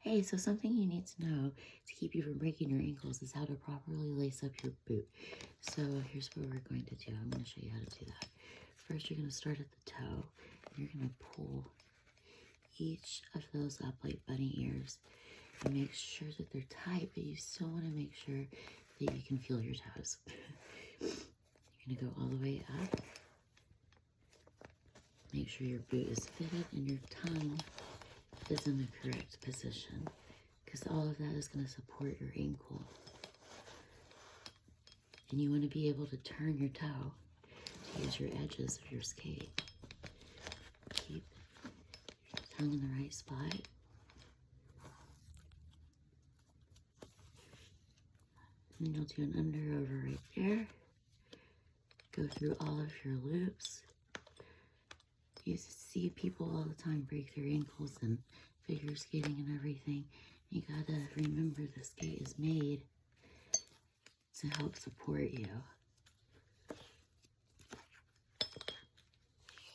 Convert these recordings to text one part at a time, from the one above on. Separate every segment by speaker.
Speaker 1: Hey, so something you need to know to keep you from breaking your ankles is how to properly lace up your boot. So here's what we're going to do. I'm going to show you how to do that. First, you're going to start at the toe. And you're going to pull each of those up like bunny ears and make sure that they're tight, but you still want to make sure that you can feel your toes. You're going to go all the way up. Make sure your boot is fitted and your tongue is in the correct position, because all of that is going to support your ankle. And you want to be able to turn your toe to use your edges of your skate. Keep your tongue in the right spot. And you'll do an under over right there. Go through all of your loops. You see people all the time break their ankles and figure skating and everything. You gotta remember the skate is made to help support you.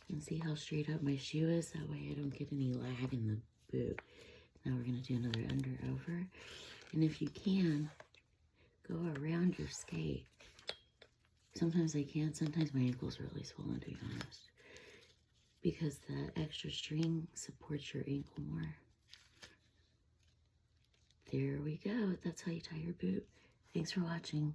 Speaker 1: And see how straight up my shoe is? That way I don't get any lag in the boot. Now we're gonna do another under over. And if you can, go around your skate. Sometimes I can, sometimes my ankle's really swollen, to be honest, because the extra string supports your ankle more. There we go. That's how you tie your boot. Thanks for watching.